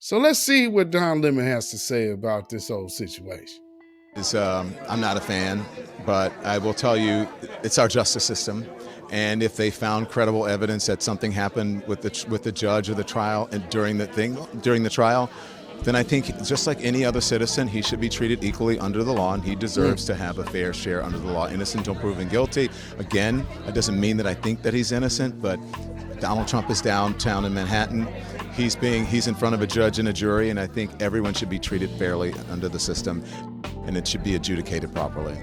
So let's see what Don Lemon has to say about this whole situation. I'm not a fan, but I will tell you, it's our justice system, and if they found credible evidence that something happened with the judge or the trial and during the trial, then I think just like any other citizen, he should be treated equally under the law, and he deserves to have a fair share under the law. Innocent until proven guilty. Again, that doesn't mean that I think that he's innocent, but Donald Trump is downtown in Manhattan. He's in front of a judge and a jury, and I think everyone should be treated fairly under the system, and it should be adjudicated properly.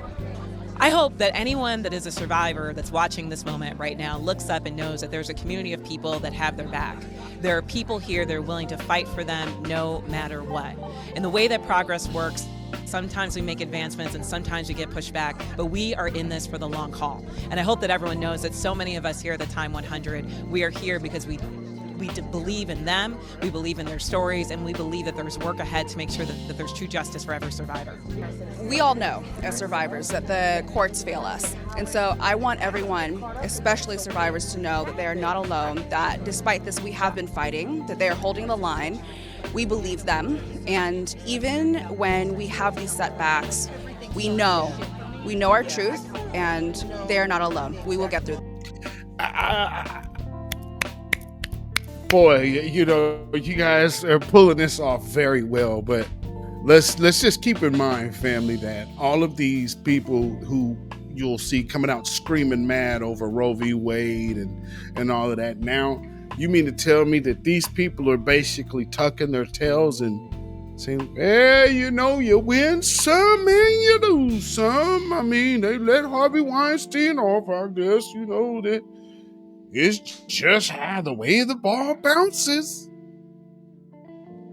I hope that anyone that is a survivor that's watching this moment right now looks up and knows that there's a community of people that have their back. There are people here that are willing to fight for them no matter what. And the way that progress works, sometimes we make advancements and sometimes we get pushed back, but we are in this for the long haul. And I hope that everyone knows that so many of us here at the Time 100, we are here because we believe in them, we believe in their stories, and we believe that there's work ahead to make sure that there's true justice for every survivor. We all know as survivors that the courts fail us. And so I want everyone, especially survivors, to know that they are not alone, that despite this we have been fighting, that they are holding the line. We believe them. And even when we have these setbacks, we know our truth, and they are not alone. We will get through. Boy, you know, you guys are pulling this off very well, but let's just keep in mind, family, that all of these people who you'll see coming out screaming mad over Roe v. Wade and all of that. Now, you mean to tell me that these people are basically tucking their tails and saying, hey, you know, you win some and you lose some. I mean, they let Harvey Weinstein off, I guess, you know, that it's just how the way the ball bounces.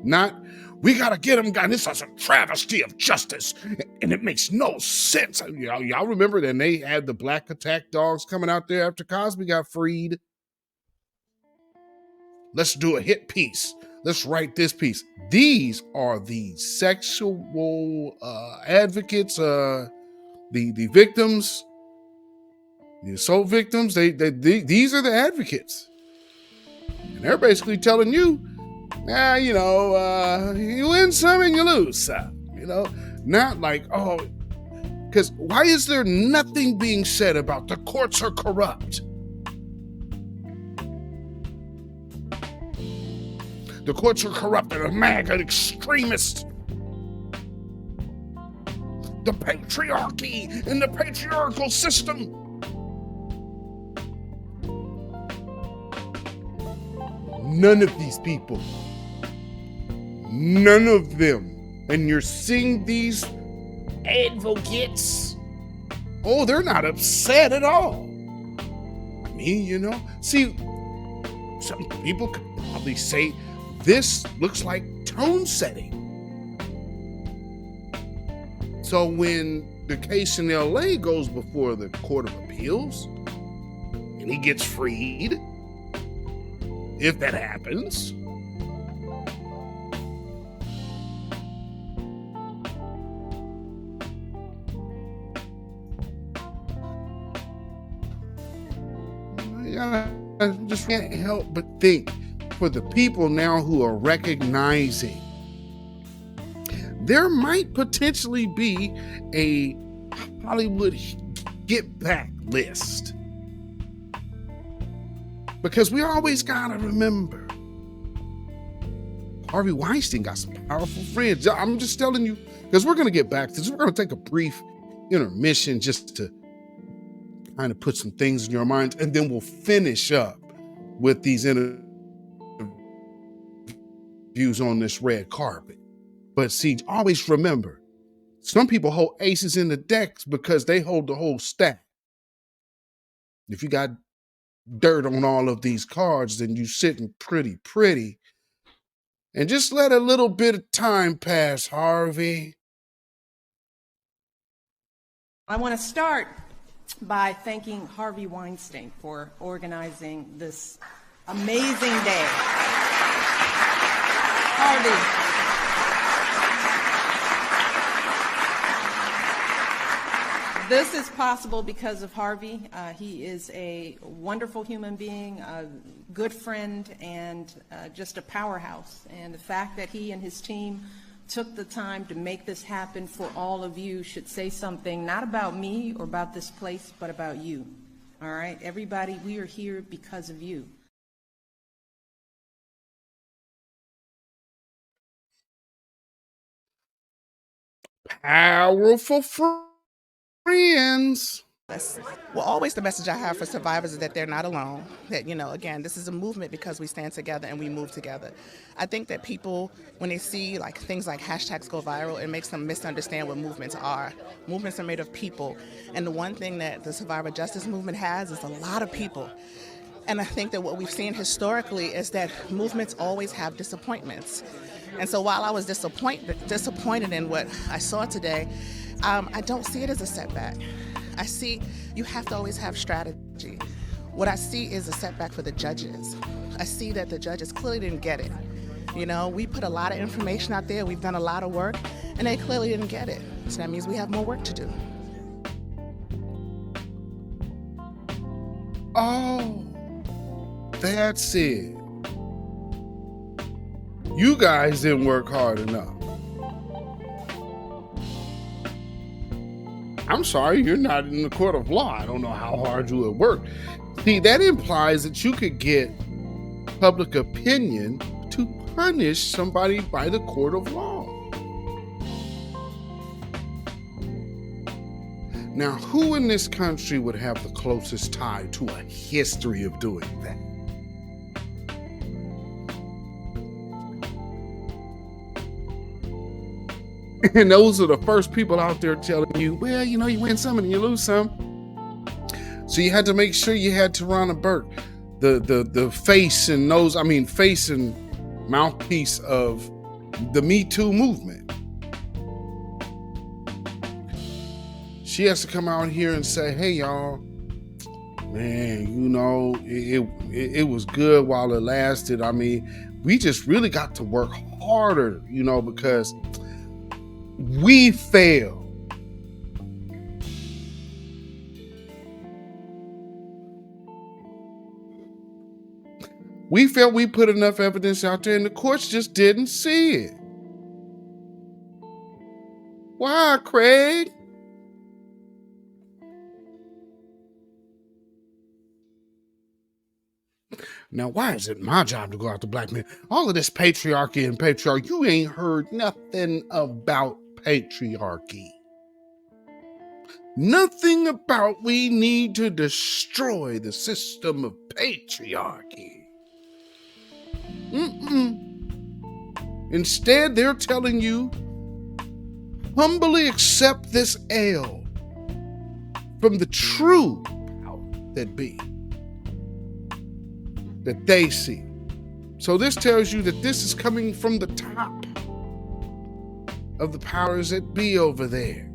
Not, we gotta get him, guys. This is a travesty of justice, and it makes no sense. Y'all remember that they had the black attack dogs coming out there after Cosby got freed? Let's do a hit piece. Let's write this piece. These are the sexual advocates, the victims, the assault victims. These are the advocates, and they're basically telling you, you know, you win some and you lose some. You know, not like, oh, because why is there nothing being said about the courts are corrupt? The courts are corrupt and a MAGA extremist. The patriarchy and the patriarchal system. None of these people, none of them, and you're seeing these advocates, oh, they're not upset at all. I mean, you know, see, some people could probably say this looks like tone setting. So when the case in LA goes before the Court of Appeals and he gets freed, if that happens, I just can't help but think for the people now who are recognizing there might potentially be a Hollywood get back list. Because we always gotta remember, Harvey Weinstein got some powerful friends. I'm just telling you, because we're gonna get back to this. We're gonna take a brief intermission just to kind of put some things in your minds, and then we'll finish up with these interviews on this red carpet. But see, always remember, some people hold aces in the decks because they hold the whole stack. If you got dirt on all of these cards, then you sitting pretty. And just let a little bit of time pass, Harvey. I want to start by thanking Harvey Weinstein for organizing this amazing day. Harvey. This is possible because of Harvey. He is a wonderful human being, a good friend, and just a powerhouse. And the fact that he and his team took the time to make this happen for all of you should say something, not about me or about this place, but about you. All right, everybody, we are here because of you. Powerful friends. Well, always the message I have for survivors is that they're not alone. That, again, this is a movement because we stand together and we move together. I think that people, when they see things like hashtags go viral, it makes them misunderstand what movements are. Movements are made of people. And the one thing that the survivor justice movement has is a lot of people. And I think that what we've seen historically is that movements always have disappointments. And so while I was disappointed in what I saw today, I don't see it as a setback. I see you have to always have strategy. What I see is a setback for the judges. I see that the judges clearly didn't get it. We put a lot of information out there, we've done a lot of work, and they clearly didn't get it. So that means we have more work to do. Oh, that's it. You guys didn't work hard enough. I'm sorry, you're not in the court of law. I don't know how hard you would work. See, that implies that you could get public opinion to punish somebody by the court of law. Now, who in this country would have the closest tie to a history of doing that? And those are the first people out there telling you, well, you win some and you lose some. So you had to make sure you had Tarana Burke, the face and mouthpiece of the Me Too movement. She has to come out here and say, hey, y'all, man, it was good while it lasted. We just really got to work harder, because we failed. We felt we put enough evidence out there and the courts just didn't see it. Why, Craig? Now, why is it my job to go after black men? All of this patriarchy and patriarchy, you ain't heard nothing about patriarchy. Nothing about we need to destroy the system of patriarchy. Instead, they're telling you, humbly accept this L from the true power that be, that they see. So this tells you that this is coming from the top of the powers that be over there.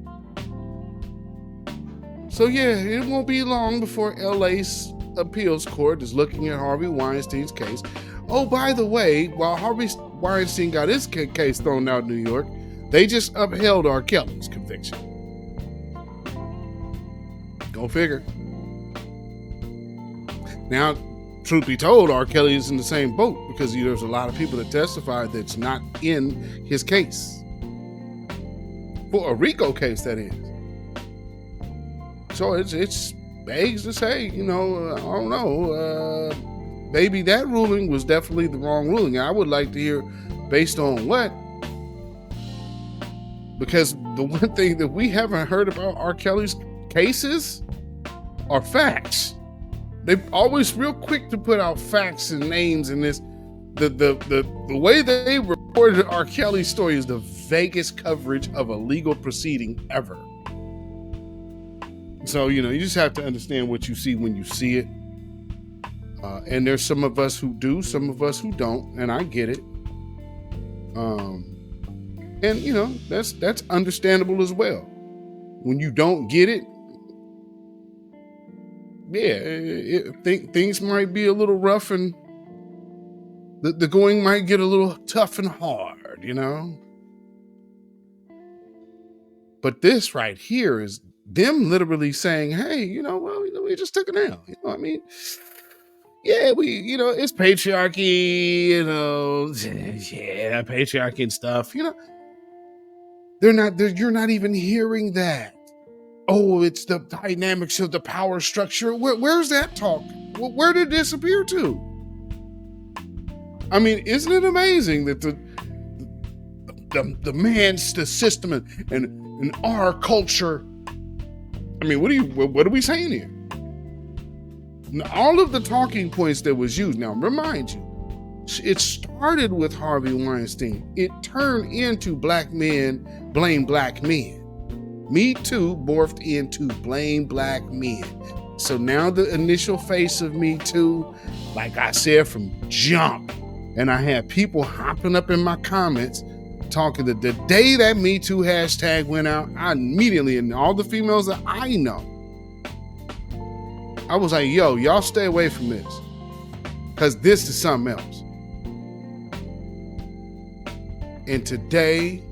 So yeah, it won't be long before LA's appeals court is looking at Harvey Weinstein's case. Oh, by the way, while Harvey Weinstein got his case thrown out in New York, they just upheld R. Kelly's conviction. Go figure. Now, truth be told, R. Kelly is in the same boat because there's a lot of people that testified that's not in his case. For a RICO case, that is. So it's begs to say, I don't know, maybe that ruling was definitely the wrong ruling. I would like to hear based on what, because the one thing that we haven't heard about R. Kelly's cases are facts. They're always real quick to put out facts and names in this. The way they reported R. Kelly's story is the vaguest coverage of a legal proceeding ever. So, you just have to understand what you see when you see it. And there's some of us who do, some of us who don't, and I get it. And, that's understandable as well. When you don't get it, things might be a little rough and the going might get a little tough and hard, But this right here is them literally saying, hey, we just took it down. Yeah, it's patriarchy, yeah, patriarchy and stuff, you're not even hearing that. Oh, it's the dynamics of the power structure. Where's that talk? Where did it disappear to? Isn't it amazing that the man's the system and our culture? What are we saying here? All of the talking points that was used. Now, remind you, it started with Harvey Weinstein. It turned into black men blame black men. Me Too morphed into blame black men. So now the initial face of Me Too, like I said from jump, and I had people hopping up in my comments talking that the day that Me Too hashtag went out, I immediately, and all the females that I know, I was like, yo, y'all stay away from this, because this is something else. And today,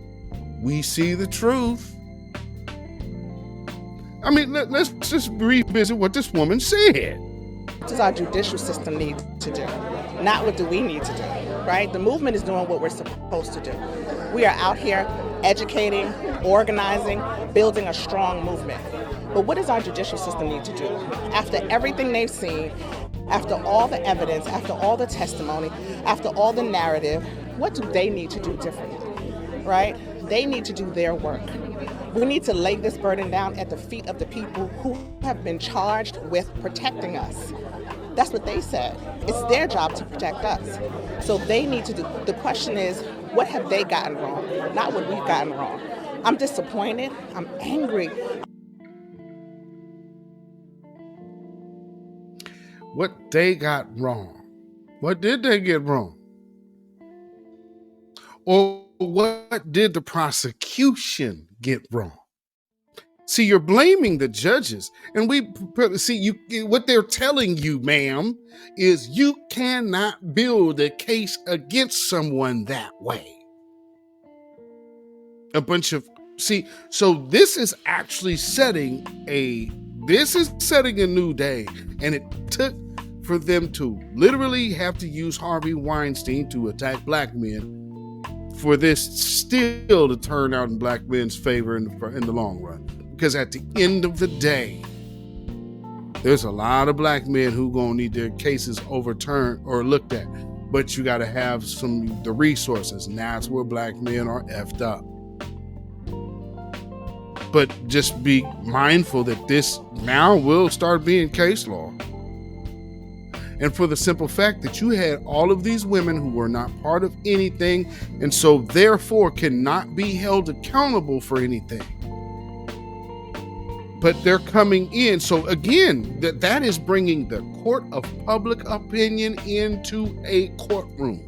we see the truth. Let's just revisit what this woman said. What does our judicial system need to do? Not what do we need to do, right? The movement is doing what we're supposed to do. We are out here educating, organizing, building a strong movement. But what does our judicial system need to do? After everything they've seen, after all the evidence, after all the testimony, after all the narrative, what do they need to do differently, right? They need to do their work. We need to lay this burden down at the feet of the people who have been charged with protecting us. That's what they said. It's their job to protect us. So they need to do. The question is, what have they gotten wrong? Not what we've gotten wrong. I'm disappointed. I'm angry. What they got wrong? What did they get wrong? Or what did the prosecution get wrong? See, you're blaming the judges, and what they're telling you, ma'am, is you cannot build a case against someone that way. So this is actually setting a new day, and it took for them to literally have to use Harvey Weinstein to attack black men for this still to turn out in black men's favor in the long run. Because at the end of the day, there's a lot of black men who gonna need their cases overturned or looked at, but you gotta have the resources, and that's where black men are effed up. But just be mindful that this now will start being case law. And for the simple fact that you had all of these women who were not part of anything, and so therefore cannot be held accountable for anything. But they're coming in. So again, that is bringing the court of public opinion into a courtroom.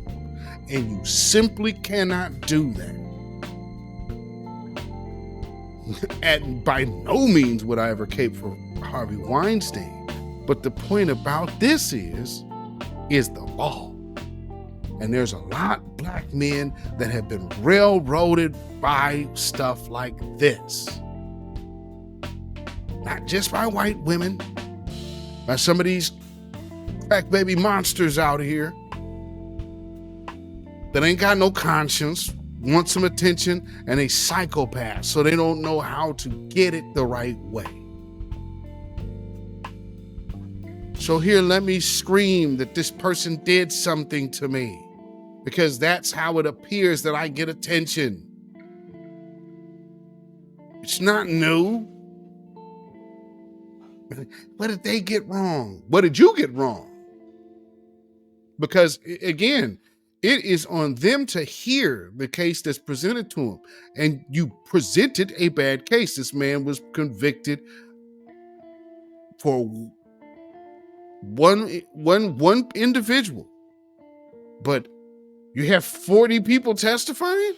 And you simply cannot do that. And by no means would I ever cape for Harvey Weinstein. But the point about this is the law. And there's a lot of black men that have been railroaded by stuff like this. Not just by white women, by some of these crack baby monsters out here that ain't got no conscience, want some attention, and a psychopath, so they don't know how to get it the right way. So here, let me scream that this person did something to me, because that's how it appears that I get attention. It's not new. What did they get wrong? What did you get wrong? Because again, it is on them to hear the case that's presented to them. And you presented a bad case. This man was convicted for one individual. But you have 40 people testifying?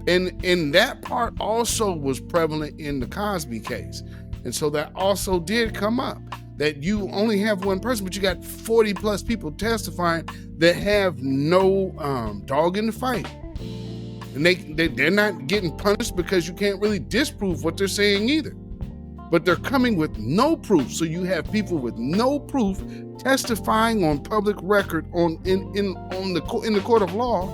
And that part also was prevalent in the Cosby case. And so that also did come up, that you only have one person, but you got 40 plus people testifying that have no dog in the fight. And they're not getting punished because you can't really disprove what they're saying either. But they're coming with no proof. So you have people with no proof testifying on public record in the court of law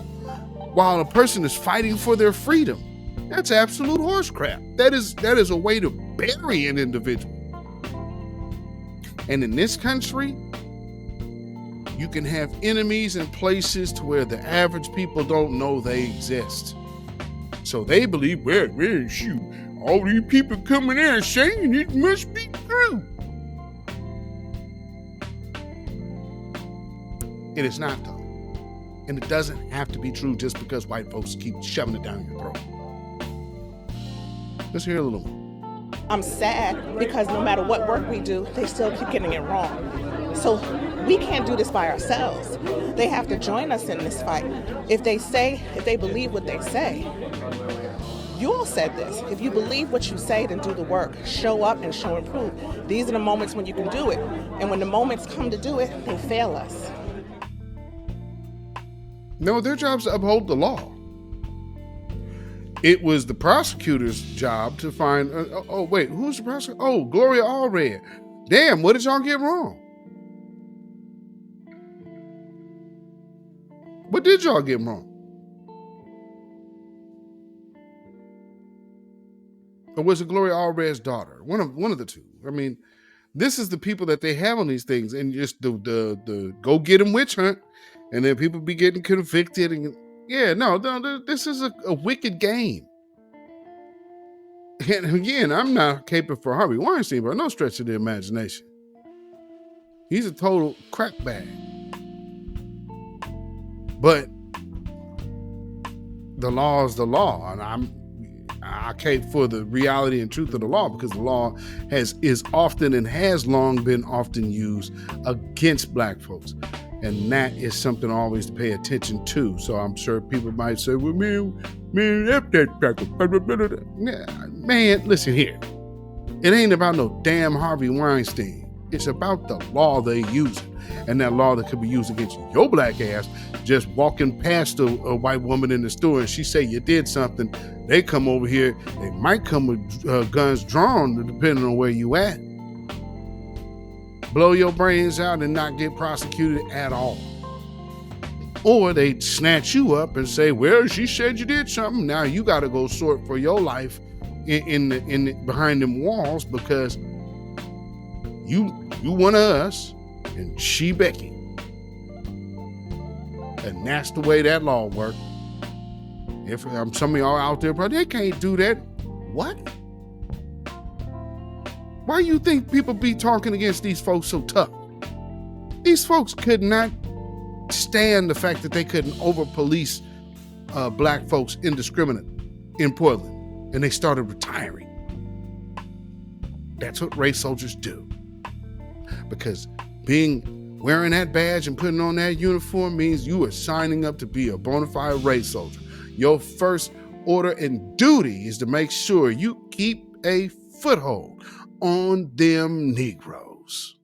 while a person is fighting for their freedom. That's absolute horse crap. That is a way to bury an individual. And in this country, you can have enemies in places to where the average people don't know they exist. So they believe, well, shoot, all these people coming in saying it must be true. It is not, though. And it doesn't have to be true just because white folks keep shoving it down your throat. Let's hear a little more. I'm sad because no matter what work we do, they still keep getting it wrong. So we can't do this by ourselves. They have to join us in this fight. If they believe what they say. You all said this. If you believe what you say, then do the work. Show up and show and prove. These are the moments when you can do it. And when the moments come to do it, they fail us. No, their job is to uphold the law. It was the prosecutor's job to find, wait, who's the prosecutor? Oh, Gloria Allred. Damn, what did y'all get wrong? What did y'all get wrong? Or was it Gloria Allred's daughter? One of the two. I mean, this is the people that they have on these things, and just the go get 'em witch hunt, and then people be getting convicted. And this is a wicked game. And again, I'm not caping for Harvey Weinstein, but no stretch of the imagination. He's a total crack bag. But the law is the law, and I cape for the reality and truth of the law, because the law is often and has long been often used against black folks. And that is something always to pay attention to. So I'm sure people might say, well, man, F that. Man, listen here. It ain't about no damn Harvey Weinstein. It's about the law they use. And that law that could be used against your black ass just walking past a white woman in the store and she say you did something. They come over here. They might come with guns drawn, depending on where you at. Blow your brains out and not get prosecuted at all. Or they snatch you up and say, well, she said you did something. Now you got to go sort for your life in behind them walls, because you one of us and she Becky. And that's the way that law works. If some of y'all out there, bro, they can't do that. What? Why you think people be talking against these folks so tough? These folks could not stand the fact that they couldn't over-police black folks indiscriminate in Portland, and they started retiring. That's what race soldiers do. Because wearing that badge and putting on that uniform means you are signing up to be a bona fide race soldier. Your first order and duty is to make sure you keep a foothold on them Negroes.